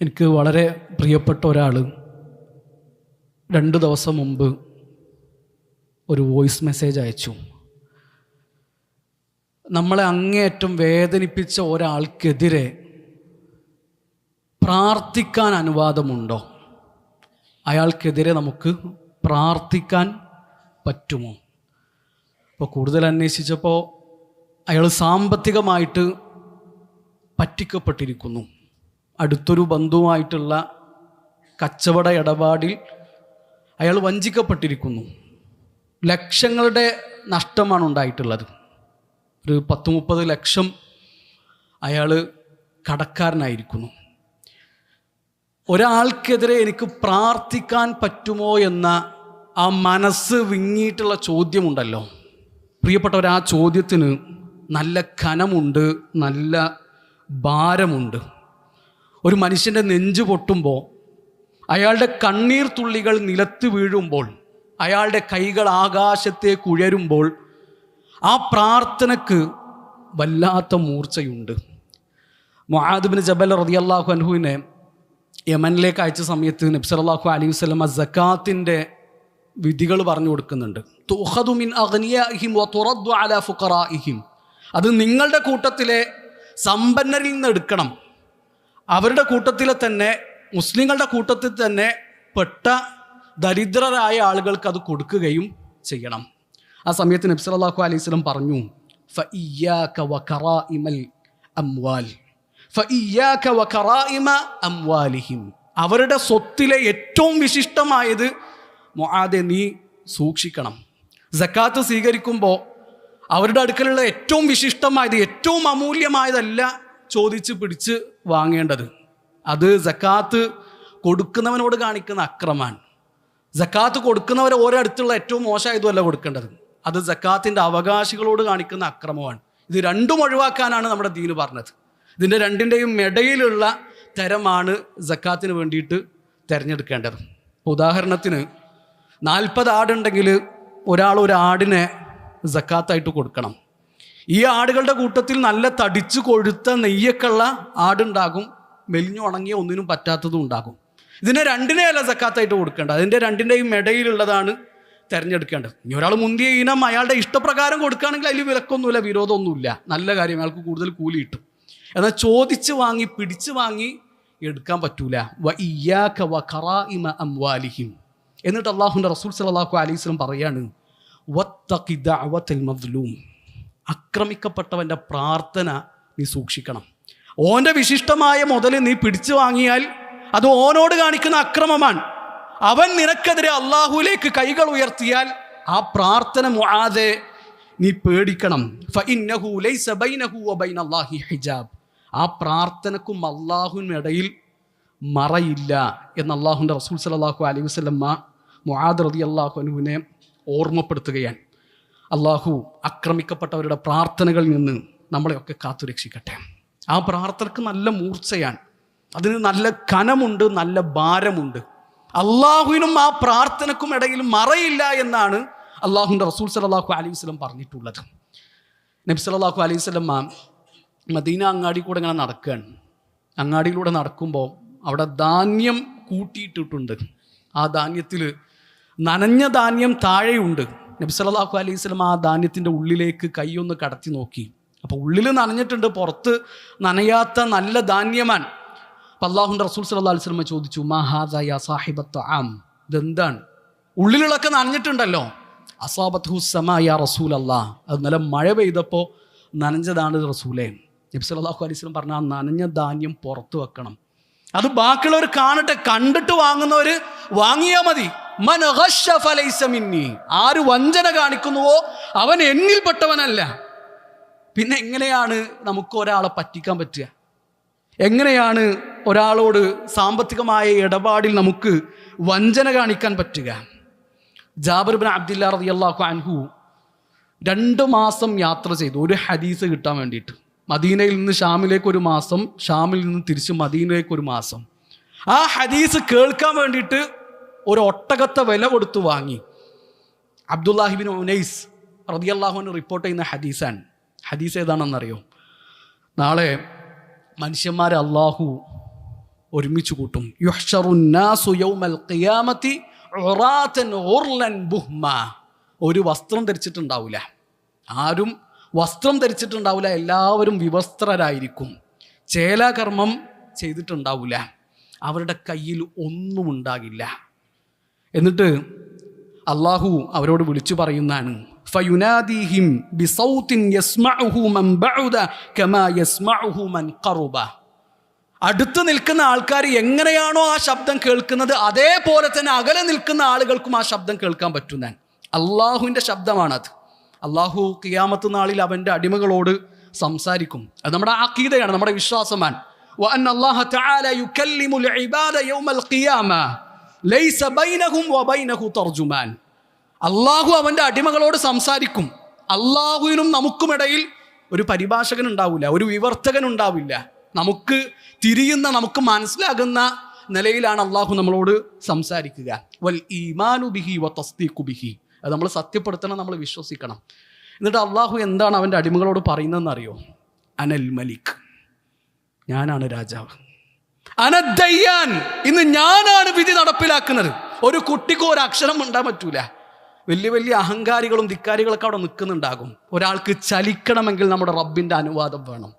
എനിക്ക് വളരെ പ്രിയപ്പെട്ട ഒരാൾ 2 ദിവസം മുമ്പ് ഒരു വോയിസ് മെസ്സേജ് അയച്ചു. നമ്മളെ അങ്ങേയറ്റം വേദനിപ്പിച്ച ഒരാൾക്കെതിരെ പ്രാർത്ഥിക്കാൻ അനുവാദമുണ്ടോ? അയാൾക്കെതിരെ നമുക്ക് പ്രാർത്ഥിക്കാൻ പറ്റുമോ? അപ്പോൾ കൂടുതൽ അന്വേഷിച്ചപ്പോൾ അയാൾ സാമ്പത്തികമായിട്ട് പറ്റിക്കപ്പെട്ടിരിക്കുന്നു. അടുത്തൊരു ബന്ധുവുമായിട്ടുള്ള കച്ചവട ഇടപാടിൽ അയാൾ വഞ്ചിക്കപ്പെട്ടിരിക്കുന്നു. ലക്ഷങ്ങളുടെ നഷ്ടമാണ് ഉണ്ടായിട്ടുള്ളത്. ഒരു 10-30 ലക്ഷം അയാൾ കടക്കാരനായിരിക്കുന്നു. ഒരാൾക്കെതിരെ എനിക്ക് പ്രാർത്ഥിക്കാൻ പറ്റുമോ എന്ന ആ മനസ്സ് വിങ്ങിയിട്ടുള്ള ചോദ്യമുണ്ടല്ലോ പ്രിയപ്പെട്ടവർ, ആ ചോദ്യത്തിന് നല്ല കനമുണ്ട്, നല്ല ഭാരമുണ്ട്. ഒരു മനുഷ്യൻ്റെ നെഞ്ചു പൊട്ടുമ്പോൾ, അയാളുടെ കണ്ണീർ തുള്ളികൾ നിലത്ത് വീഴുമ്പോൾ, അയാളുടെ കൈകൾ ആകാശത്തേക്ക് ഉയരുമ്പോൾ ആ പ്രാർത്ഥനയ്ക്ക് വല്ലാത്ത മൂർച്ചയുണ്ട്. മുആദ് ഇബ്നു ജബൽ റളിയല്ലാഹു അൻഹുവിനെ യമനിലേക്ക് അയച്ച സമയത്ത് നബി സല്ലല്ലാഹു അലൈഹി വസല്ലം സക്കാത്തിൻ്റെ വിധികൾ പറഞ്ഞു കൊടുക്കുന്നുണ്ട്. തുഖദു മിൻ അഗ്നിയാഇഹിം വതുറദ്ദു അലാ ഫുഖറാഇഹിം. അത് നിങ്ങളുടെ കൂട്ടത്തിലെ സമ്പന്നരിൽ നിന്ന് എടുക്കണം. അവരുടെ കൂട്ടത്തിലെ തന്നെ, മുസ്ലിങ്ങളുടെ കൂട്ടത്തിൽ തന്നെ പെട്ട ദരിദ്രരായ ആളുകൾക്ക് അത് കൊടുക്കുകയും ചെയ്യണം. ആ സമയത്ത് നബി സല്ലല്ലാഹു അലൈഹി വസല്ലം പറഞ്ഞു, ഫഇയ്യാക വകറാഇമൽ അംവാൽ, ഫഇയ്യാക വകറാഇമ അംവാലിഹിം. അവരുടെ സ്വത്തിലെ ഏറ്റവും വിശിഷ്ടമായത് മുആദെ നീ സൂക്ഷിക്കണം. സക്കാത്ത് സ്വീകരിക്കുമ്പോൾ അവരുടെ അടുക്കലുള്ള ഏറ്റവും വിശിഷ്ടമായത്, ഏറ്റവും അമൂല്യമായതല്ല ചോദിച്ച് പിടിച്ച് വാങ്ങേണ്ടത്. അത് സക്കാത്ത് കൊടുക്കുന്നവനോട് കാണിക്കുന്ന അക്രമാണ്. സക്കാത്ത് കൊടുക്കുന്നവരെ ഓരോ അടുത്തുള്ള ഏറ്റവും മോശമായതുമല്ല കൊടുക്കേണ്ടത്, അത് സക്കാത്തിൻ്റെ അവകാശികളോട് കാണിക്കുന്ന അക്രമമാണ്. ഇത് രണ്ടും ഒഴിവാക്കാനാണ് നമ്മുടെ ദീന് പറഞ്ഞത്. ഇതിൻ്റെ രണ്ടിൻ്റെയും ഇടയിലുള്ള തരമാണ് സക്കാത്തിന് വേണ്ടിയിട്ട് തിരഞ്ഞെടുക്കേണ്ടത്. ഉദാഹരണത്തിന് 40 ആടുണ്ടെങ്കിൽ ഒരാൾ ഒരു ആടിനെ സക്കാത്തായിട്ട് കൊടുക്കണം. ഈ ആടുകളുടെ കൂട്ടത്തിൽ നല്ല തടിച്ചു കൊഴുത്ത നെയ്യൊക്കെയുള്ള ആടുണ്ടാകും, മെലിഞ്ഞു ഉണങ്ങിയ ഒന്നിനും പറ്റാത്തതും ഉണ്ടാകും. ഇതിനെ രണ്ടിനെയല്ല സക്കാത്തായിട്ട് കൊടുക്കേണ്ടത്, അതിൻ്റെ രണ്ടിൻ്റെയും ഇടയിലുള്ളതാണ് തിരഞ്ഞെടുക്കേണ്ടത്. ഇനി ഒരാൾ മുന്തിയ ഇനം അയാളുടെ ഇഷ്ടപ്രകാരം കൊടുക്കുകയാണെങ്കിൽ അതിൽ വിലക്കൊന്നുമില്ല, വിരോധമൊന്നുമില്ല, നല്ല കാര്യം, അയാൾക്ക് കൂടുതൽ കൂലി കിട്ടും. എന്നാൽ ചോദിച്ച് വാങ്ങി പിടിച്ച് വാങ്ങി എടുക്കാൻ പറ്റൂല. വഇയ്യാക വകറാഇമ അംവാലിഹിം. എന്നിട്ട് അല്ലാഹുവിൻ്റെ റസൂൽ സല്ലല്ലാഹു അലൈഹി വസല്ലം പറയാണ്, വത്തഖി ദഅവത്തൽ മദ്ലൂം. ആക്രമിക്കപ്പെട്ടവൻ്റെ പ്രാർത്ഥന നീ സൂക്ഷിക്കണം. ഓൻ്റെ വിശിഷ്ടമായ മുതൽ നീ പിടിച്ചു വാങ്ങിയാൽ അത് ഓനോട് കാണിക്കുന്ന അക്രമമാണ്. അവൻ നിനക്കെതിരെ അള്ളാഹുവിലേക്ക് കൈകൾ ഉയർത്തിയാൽ ആ പ്രാർത്ഥന മുആദെ നീ പേടിക്കണം. ഫഇന്നഹു ലൈസ ബൈനഹു വബൈന അല്ലാഹി ഹിജാബ്. ആ പ്രാർത്ഥനക്കും അള്ളാഹുവിനും ഇടയിൽ മറയില്ല എന്ന് അള്ളാഹുവിൻ്റെ റസൂൽ സല്ലല്ലാഹു അലൈഹി വസല്ലം മുആദ് റളിയല്ലാഹു അൻഹുവിനെ ഓർമ്മപ്പെടുത്തുകയാണ്. അള്ളാഹു ആക്രമിക്കപ്പെട്ടവരുടെ പ്രാർത്ഥനകളിൽ നിന്ന് നമ്മളെയൊക്കെ കാത്തുരക്ഷിക്കട്ടെ. ആ പ്രാർത്ഥനക്ക് നല്ല മൂർച്ചയാണ്, അതിന് നല്ല കനമുണ്ട്, നല്ല ഭാരമുണ്ട്. അള്ളാഹുവിനും ആ പ്രാർത്ഥനക്കും ഇടയിൽ മറയില്ല എന്നാണ് അള്ളാഹുവിൻ്റെ റസൂൽ സല്ലല്ലാഹു അലൈഹി വസല്ലം പറഞ്ഞിട്ടുള്ളത്. നബി സല്ലല്ലാഹു അലൈഹി വസല്ലം മദീന അങ്ങാടി കൂടെ ഇങ്ങനെ നടക്കുകയാണ്. അങ്ങാടിയിലൂടെ നടക്കുമ്പോൾ അവിടെ ധാന്യം കൂട്ടിയിട്ടിട്ടുണ്ട്. ആ ധാന്യത്തിൽ നനഞ്ഞ ധാന്യം താഴെയുണ്ട്. നബി സല്ലല്ലാഹു അലൈഹി വസല്ലം ആ ധാന്യത്തിൻ്റെ ഉള്ളിലേക്ക് കൈയൊന്ന് കടത്തി നോക്കി. അപ്പോൾ ഉള്ളിൽ നനഞ്ഞിട്ടുണ്ട്, പുറത്ത് നനയാത്ത നല്ല ധാന്യമാണ്. അപ്പം അല്ലാഹുവിൻ്റെ റസൂൽ സല്ലല്ലാഹു അലൈഹി വസല്ലം ചോദിച്ചു, മാ ഹാദാ യാ സാഹിബത്ത് ആം. ഇതെന്താണ്? ഉള്ളിലുള്ളൊക്കെ നനഞ്ഞിട്ടുണ്ടല്ലോ. അസാബത്ഹു സമാ യാ റസൂൽ അല്ലാഹ്. അത് നല്ല മഴ പെയ്തപ്പോൾ നനഞ്ഞതാണ് റസൂലേ. നബി സല്ലല്ലാഹു അലൈഹി വസല്ലം പറഞ്ഞ ആ നനഞ്ഞ ധാന്യം പുറത്ത് വെക്കണം, അത് ബാക്കിയുള്ളവർ കാണട്ടെ, കണ്ടിട്ട് വാങ്ങുന്നവർ വാങ്ങിയാൽ മതി. മൻ ഗശ്ശ ഫലൈസ മിന്നി. ആര് വഞ്ചന കാണിക്കുന്നുവോ അവൻ എന്നിൽപ്പെട്ടവനല്ല. പിന്നെ എങ്ങനെയാണ് നമുക്ക് ഒരാളെ പറ്റിക്കാൻ പറ്റുക? എങ്ങനെയാണ് ഒരാളോട് സാമ്പത്തികമായ ഇടപാടിൽ നമുക്ക് വഞ്ചന കാണിക്കാൻ പറ്റുക? ജാബിർ ഇബ്നു അബ്ദില്ലാഹ് റളിയല്ലാഹു അൻഹു 2 മാസം യാത്ര ചെയ്തു ഒരു ഹദീസ് കിട്ടാൻ വേണ്ടിയിട്ട്. മദീനയിൽ നിന്ന് ഷാമിലേക്ക് 1 മാസം, ഷാമിൽ നിന്ന് തിരിച്ച് മദീനയിലേക്ക് 1 മാസം. ആ ഹദീസ് കേൾക്കാൻ വേണ്ടിയിട്ട് ഒരു ഒട്ടകത്തെ വില കൊടുത്ത് വാങ്ങി. അബ്ദുല്ലാഹി ഇബ്നു ഉനൈസ് റളിയല്ലാഹു അൻഹു റിപ്പോർട്ട് ചെയ്യുന്ന ഹദീസാണ്. ഹദീസ് ഏതാണെന്നറിയോ? നാളെ മനുഷ്യന്മാരെ അള്ളാഹു ഒരുമിച്ച് കൂട്ടും. യുഹ്ശറുന്നാസു യൗമൽ ഖിയാമത്തി ഉറാതൻ ഗുർലൻ ബുഹ്മ. ഒരു വസ്ത്രം ധരിച്ചിട്ടുണ്ടാവില്ല, ആരും വസ്ത്രം ധരിച്ചിട്ടുണ്ടാവില്ല, എല്ലാവരും വിവസ്ത്രരായിരിക്കും. ചേലാകർമ്മം ചെയ്തിട്ടുണ്ടാവില്ല, അവരുടെ കയ്യിൽ ഒന്നും ഉണ്ടാകില്ല. എന്നിട്ട് അള്ളാഹു അവരോട് വിളിച്ചു പറയുന്നതാണ്, ഫയുനാദിഹിം ബിസൗത്തിൻ യസ്മഉഹു മൻ ബഅദ കമാ യസ്മഉഹു മൻ ഖറബ. അടുത്ത് നിൽക്കുന്ന ആൾക്കാർ എങ്ങനെയാണോ ആ ശബ്ദം കേൾക്കുന്നത് അതേപോലെ തന്നെ അകലെ നിൽക്കുന്ന ആളുകൾക്കും ആ ശബ്ദം കേൾക്കാൻ പറ്റുന്നതാണ്. അള്ളാഹുവിൻ്റെ ശബ്ദമാണത്. അള്ളാഹു ഖിയാമത്ത് നാളിൽ അവൻ്റെ അടിമകളോട് സംസാരിക്കും. അത് നമ്മുടെ അഖീദയാണ്, നമ്മുടെ വിശ്വാസമാണ്. വഅന്ന അല്ലാഹ തആല യുകല്ലിമുൽ ഇബാദ യൗമൽ ഖിയാമ ലൈസ ബൈനഹും വബൈനഹു തർജുമാൻ. അള്ളാഹു അവൻ്റെ അടിമകളോട് സംസാരിക്കും. അള്ളാഹുവിനും നമുക്കുമിടയിൽ ഒരു പരിഭാഷകൻ ഉണ്ടാവില്ല, ഒരു വിവർത്തകൻ ഉണ്ടാവില്ല. നമുക്ക് തിരിയുന്ന, നമുക്ക് മനസ്സിലാകുന്ന നിലയിലാണ് അള്ളാഹു നമ്മളോട് സംസാരിക്കുക. വൽ ഈമാനു ബിഹി വ തസ്ദീഖു ബിഹി. അത് നമ്മൾ സത്യപ്പെടുത്തണം, നമ്മൾ വിശ്വസിക്കണം. എന്നിട്ട് അള്ളാഹു എന്താണ് അവൻ്റെ അടിമകളോട് പറയുന്നതെന്ന് അറിയോ? അനൽ മലിക്, ഞാനാണ് രാജാവ്. അനദ്ദയ്യാൻ, ഇന്ന് ഞാനാണ് വിധി നടപ്പിലാക്കുന്നത്. ഒരു കുട്ടിക്ക് ഒരു അക്ഷരം ഉണ്ടാൻ പറ്റൂല. വലിയ വലിയ അഹങ്കാരികളും ധിക്കാരികളൊക്കെ അവിടെ നിൽക്കുന്നുണ്ടാകും. ഒരാൾക്ക് ചലിക്കണമെങ്കിൽ നമ്മുടെ റബ്ബിൻ്റെ അനുവാദം വേണം.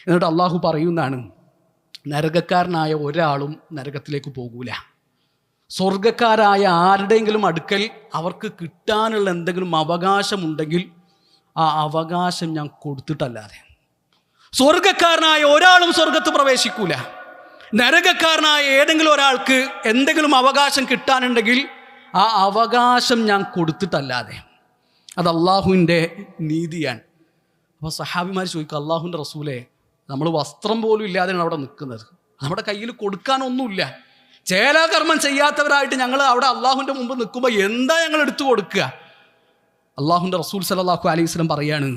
എന്നിട്ട് അള്ളാഹു പറയുന്നതാണ്, നരകക്കാരനായ ഒരാളും നരകത്തിലേക്ക് പോകൂല. സ്വർഗക്കാരായ ആരുടെയെങ്കിലും അടുക്കൽ അവർക്ക് കിട്ടാനുള്ള എന്തെങ്കിലും അവകാശമുണ്ടെങ്കിൽ ആ അവകാശം ഞാൻ കൊടുത്തിട്ടല്ലാതെ സ്വർഗക്കാരനായ ഒരാളും സ്വർഗത്ത് പ്രവേശിക്കൂല. നരകക്കാരനായ ഏതെങ്കിലും ഒരാൾക്ക് എന്തെങ്കിലും അവകാശം കിട്ടാനുണ്ടെങ്കിൽ ആ അവകാശം ഞാൻ കൊടുത്തിട്ടല്ലാതെ. അത് അള്ളാഹുവിൻ്റെ നീതിയാണ്. അപ്പോൾ സഹാബിമാർ ചോദിക്കും, അള്ളാഹുവിൻ്റെ റസൂലേ, നമ്മൾ വസ്ത്രം പോലും ഇല്ലാതെയാണ് അവിടെ നിൽക്കുന്നത്, നമ്മുടെ കയ്യിൽ കൊടുക്കാനൊന്നുമില്ല, ചേലാകർമ്മം ചെയ്യാത്തവരായിട്ട് ഞങ്ങൾ അവിടെ അള്ളാഹുവിൻ്റെ മുമ്പ് നിൽക്കുമ്പോൾ എന്താ ഞങ്ങൾ എടുത്തു കൊടുക്കുക? അള്ളാഹുവിൻ്റെ റസൂൽ സല്ലല്ലാഹു അലൈഹി വസല്ലം പറയാണ്,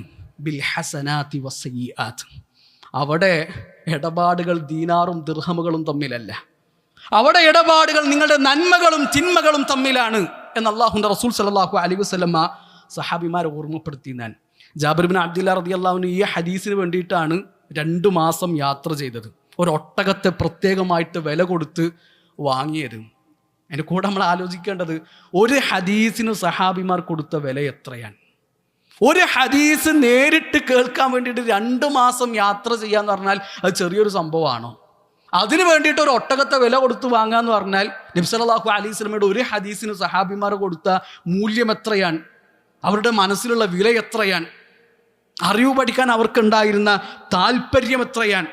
ബിൽ ഹസനാതി വസ്സയ്യിആത്ത്. അവിടെ ഇടപാടുകൾ ദീനാറും ദിർഹമുകളും തമ്മിലല്ല, അവിടെ ഇടപാടുകൾ നിങ്ങളുടെ നന്മകളും തിന്മകളും തമ്മിലാണ് എന്ന് അള്ളാഹുവിൻ്റെ റസൂൽ സല്ലല്ലാഹു അലൈഹി വസല്ലം സഹാബിമാരെ ഓർമ്മപ്പെടുത്തി. ഞാൻ ജാബിർ ബിൻ അബ്ദുല്ലാ റളിയല്ലാഹു അൻഹു ഈ ഹദീസിന് വേണ്ടിയിട്ടാണ് 2 മാസം യാത്ര ചെയ്തത്. ഒരൊട്ടകത്തെ പ്രത്യേകമായിട്ട് വില കൊടുത്ത് വാങ്ങിയത്. അതിൻ്റെ കൂടെ നമ്മൾ ആലോചിക്കേണ്ടത്, ഒരു ഹദീസിന് സഹാബിമാർ കൊടുത്ത വില എത്രയാണ്? ഒരു ഹദീസ് നേരിട്ട് കേൾക്കാൻ വേണ്ടിയിട്ട് 2 മാസം യാത്ര ചെയ്യാന്ന് പറഞ്ഞാൽ അത് ചെറിയൊരു സംഭവമാണോ? അതിന് വേണ്ടിയിട്ട് ഒരു ഒട്ടകത്തെ വില കൊടുത്ത് വാങ്ങാന്ന് പറഞ്ഞാൽ നബി സല്ലല്ലാഹു അലൈഹി വസല്ലമയുടെ ഒരു ഹദീസിന് സഹാബിമാർ കൊടുത്ത മൂല്യം എത്രയാണ്? അവരുടെ മനസ്സിലുള്ള വില എത്രയാണ്? അറിവ് പഠിക്കാൻ അവർക്കുണ്ടായിരുന്ന താല്പര്യം എത്രയാണ്?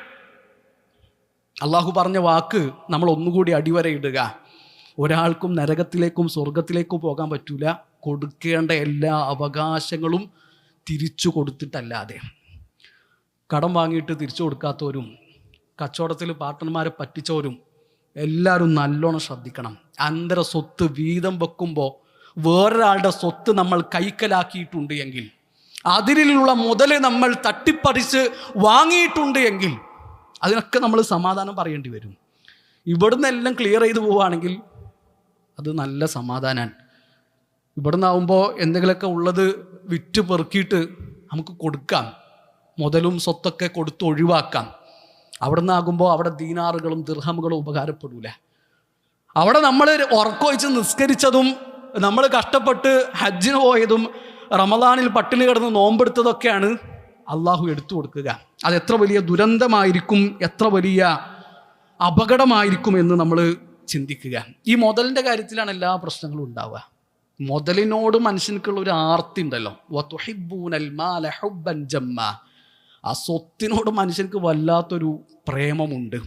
അള്ളാഹു പറഞ്ഞ വാക്ക് നമ്മൾ ഒന്നുകൂടി അടിവരയിടുക, ഒരാൾക്കും നരകത്തിലേക്കും സ്വർഗത്തിലേക്കും പോകാൻ പറ്റൂല കൊടുക്കേണ്ട എല്ലാ അവകാശങ്ങളും തിരിച്ചു കൊടുത്തിട്ടല്ലാതെ. കടം വാങ്ങിയിട്ട് തിരിച്ചു കൊടുക്കാത്തവരും കച്ചവടത്തിൽ പാർട്ട്ണർമാരെ പറ്റിച്ചവരും എല്ലാവരും നല്ലോണം ശ്രദ്ധിക്കണം. അന്തര സ്വത്ത് വീതം വെക്കുമ്പോൾ വേറൊരാളുടെ സ്വത്ത് നമ്മൾ കൈക്കലാക്കിയിട്ടുണ്ട് എങ്കിൽ, അതിലുള്ള മുതൽ നമ്മൾ തട്ടിപ്പറിച്ച് വാങ്ങിയിട്ടുണ്ട് എങ്കിൽ അതിനൊക്കെ നമ്മൾ സമാധാനം പറയേണ്ടി വരും. ഇവിടുന്ന് എല്ലാം ക്ലിയർ ചെയ്ത് പോവുകയാണെങ്കിൽ അത് നല്ല സമാധാനമാണ്. ഇവിടുന്ന് ആവുമ്പോൾ എന്തെങ്കിലുമൊക്കെ ഉള്ളത് വിറ്റ് പെറുക്കിയിട്ട് നമുക്ക് കൊടുക്കാം, മുതലും സ്വത്തൊക്കെ കൊടുത്ത് ഒഴിവാക്കാം. അവിടെ നിന്നാകുമ്പോൾ അവിടെ ദീനാറുകളും ദിർഹമുകളും ഉപകാരപ്പെടൂല. അവിടെ നമ്മൾ ഉറക്കൊഴിച്ച് നിസ്കരിച്ചതും നമ്മൾ കഷ്ടപ്പെട്ട് ഹജ്ജിന് പോയതും റമദാനിൽ പട്ടിണി കിടന്ന് നോമ്പെടുത്തതൊക്കെയാണ് അള്ളാഹു എടുത്തു കൊടുക്കുക. അത് എത്ര വലിയ ദുരന്തമായിരിക്കും, എത്ര വലിയ അപകടമായിരിക്കും എന്ന് നമ്മൾ ചിന്തിക്കുക. ഈ മുതലിൻ്റെ കാര്യത്തിലാണ് എല്ലാ പ്രശ്നങ്ങളും ഉണ്ടാവുക. മുതലിനോട് മനുഷ്യൻക്കുള്ള ഒരു ആർത്തി ഉണ്ടല്ലോ, വതുഹിബ്ബൂനൽ മാല ഹുബ്ബൻ ജമ്മ. ആ സ്വത്തിനോട് മനുഷ്യർക്ക് വല്ലാത്തൊരു പ്രേമമുണ്ട്,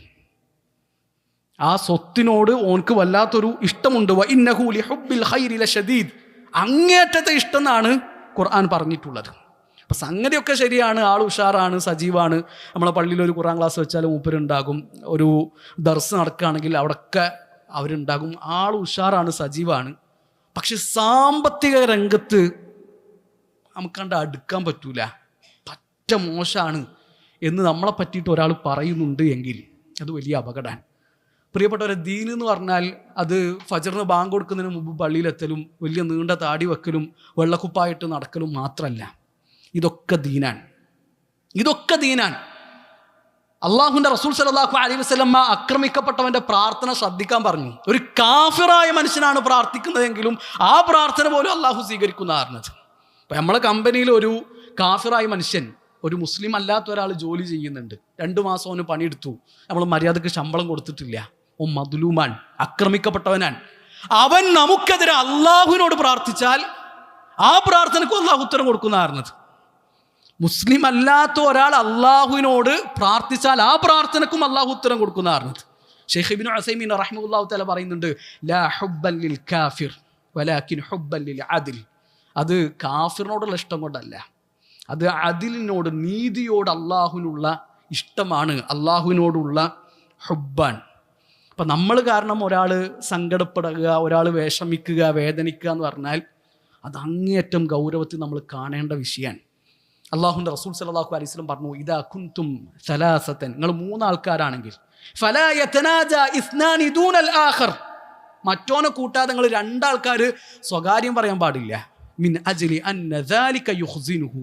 ആ സ്വത്തിനോട് ഓൻക്ക് വല്ലാത്തൊരു ഇഷ്ടമുണ്ട്. വഇന്നഹു ലിഹുബ്ബിൽ ഖൈരി ലശദീദ്. അങ്ങേറ്റത്തെ ഇഷ്ടം എന്നാണ് ഖുർആൻ പറഞ്ഞിട്ടുള്ളത്. അപ്പം സംഗതിയൊക്കെ ശരിയാണ്, ആൾ ഉഷാറാണ്, സജീവാണ്. നമ്മളെ പള്ളിയിൽ ഒരു ഖുർആൻ ക്ലാസ് വെച്ചാൽ മൂപ്പരുണ്ടാകും, ഒരു ദർസ് നടക്കുകയാണെങ്കിൽ അവിടെയൊക്കെ അവരുണ്ടാകും, ആൾ ഉഷാറാണ്, സജീവാണ്. പക്ഷെ സാമ്പത്തിക രംഗത്ത് നമുക്ക് കണ്ട് അടുക്കാൻ പറ്റൂല, പറ്റ മോശമാണ് എന്ന് നമ്മളെ പറ്റിയിട്ട് ഒരാൾ പറയുന്നുണ്ട് എങ്കിൽ അത് വലിയ അപകടമാണ്. പ്രിയപ്പെട്ടവരെ, ദീൻ എന്ന് പറഞ്ഞാൽ അത് ഫജറിന് ബാങ്ക് കൊടുക്കുന്നതിന് മുമ്പ് പള്ളിയിലെത്തലും വലിയ നീണ്ട താടി വെക്കലും വെള്ളക്കുപ്പായിട്ട് നടക്കലും മാത്രമല്ല. ഇതൊക്കെ ദീനാണ്, ഇതൊക്കെ ദീനാണ്. അള്ളാഹുവിൻ്റെ റസൂൽ സല്ലല്ലാഹു അലൈഹി വസല്ലം ആക്രമിക്കപ്പെട്ടവൻ്റെ പ്രാർത്ഥന ശ്രദ്ധിക്കാൻ പറഞ്ഞു. ഒരു കാഫിറായ മനുഷ്യനാണ് പ്രാർത്ഥിക്കുന്നതെങ്കിലും ആ പ്രാർത്ഥന പോലും അള്ളാഹു സ്വീകരിക്കുന്ന പറഞ്ഞത്. അപ്പം നമ്മളെ കമ്പനിയിൽ ഒരു കാഫിറായ മനുഷ്യൻ, ഒരു മുസ്ലിം അല്ലാത്ത ഒരാൾ ജോലി ചെയ്യുന്നുണ്ട്. 2 മാസം അവന് പണിയെടുത്തു, നമ്മൾ മര്യാദക്ക് ശമ്പളം കൊടുത്തിട്ടില്ല. ഓ മദ്ലൂമാൻ, ആക്രമിക്കപ്പെട്ടവനാൻ. അവൻ നമുക്കെതിരെ അള്ളാഹുവിനോട് പ്രാർത്ഥിച്ചാൽ ആ പ്രാർത്ഥനയ്ക്കും അള്ളാഹു ഉത്തരം കൊടുക്കുന്ന പറഞ്ഞത്. മുസ്ലിം അല്ലാത്ത ഒരാൾ അള്ളാഹുവിനോട് പ്രാർത്ഥിച്ചാൽ ആ പ്രാർത്ഥനക്കും അള്ളാഹു ഉത്തരം കൊടുക്കുന്ന പറഞ്ഞത്. ഷെയ്ഖ് ഇബ്നു ഉസൈമീൻ റഹിമഹുല്ലാഹു തആല പറയുന്നുണ്ട്, ലാ ഹുബ്ബൻ ലിൽ കാഫിർ വലാകിൻ ഹുബ്ബൻ ലിൽ അദ്ൽ. അത് കാഫിറിനോടുള്ള ഇഷ്ടം കൊണ്ടല്ല, അത് അദിലിനോട്, നീതിയോട് അള്ളാഹുവിനുള്ള ഇഷ്ടമാണ്, അള്ളാഹുവിനോടുള്ള ഹുബ്ബാൻ. അപ്പം നമ്മൾ കാരണം ഒരാൾ സങ്കടപ്പെടുക, ഒരാൾ വിഷമിക്കുക, വേദനിക്കുക എന്ന് പറഞ്ഞാൽ അത് അങ്ങേയറ്റം ഗൗരവത്തിൽ നമ്മൾ കാണേണ്ട വിഷയമാണ്. അള്ളാഹുവിൻ്റെ റസൂൽ സല്ലല്ലാഹു അലൈഹി വസല്ലം പറഞ്ഞു, ഇദാ കുൻതും സലാസതൻ, നിങ്ങൾ 3 ആൾക്കാരാണെങ്കിൽ, ഫലാ യതനാജാ ഇസ്നാനി ദൂനൽ ആഖർ, മറ്റോനെ കൂട്ടാതെ നിങ്ങൾ 2 ആൾക്കാർ സ്വകാര്യം പറയാൻ പാടില്ല. മിൻ അജ്ലി അന്ന ദാലിക യുഖ്സിനുഹു,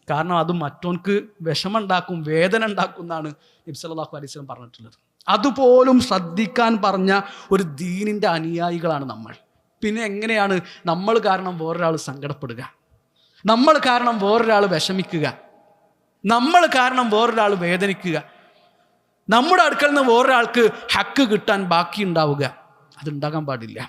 കാരണം അത് മറ്റോൻക്ക് വിഷമമുണ്ടാക്കും, വേദന ഉണ്ടാക്കും എന്നാണ് നബി സല്ലല്ലാഹു അലൈഹി വസല്ലം പറഞ്ഞിട്ടുള്ളത്. അതുപോലും ശ്രദ്ധിക്കാൻ പറഞ്ഞ ഒരു ദീനിൻ്റെ അനുയായികളാണ് നമ്മൾ. പിന്നെ എങ്ങനെയാണ് നമ്മൾ കാരണം വേറൊരാൾ സങ്കടപ്പെടുക, നമ്മൾ കാരണം വേറൊരാൾ വിഷമിക്കുക, നമ്മൾ കാരണം വേറൊരാൾ വേദനിക്കുക, നമ്മുടെ അടുക്കൽ നിന്ന് വേറൊരാൾക്ക് ഹക്ക് കിട്ടാൻ ബാക്കി ഉണ്ടാവുക? അതുണ്ടാകാൻ പാടില്ല.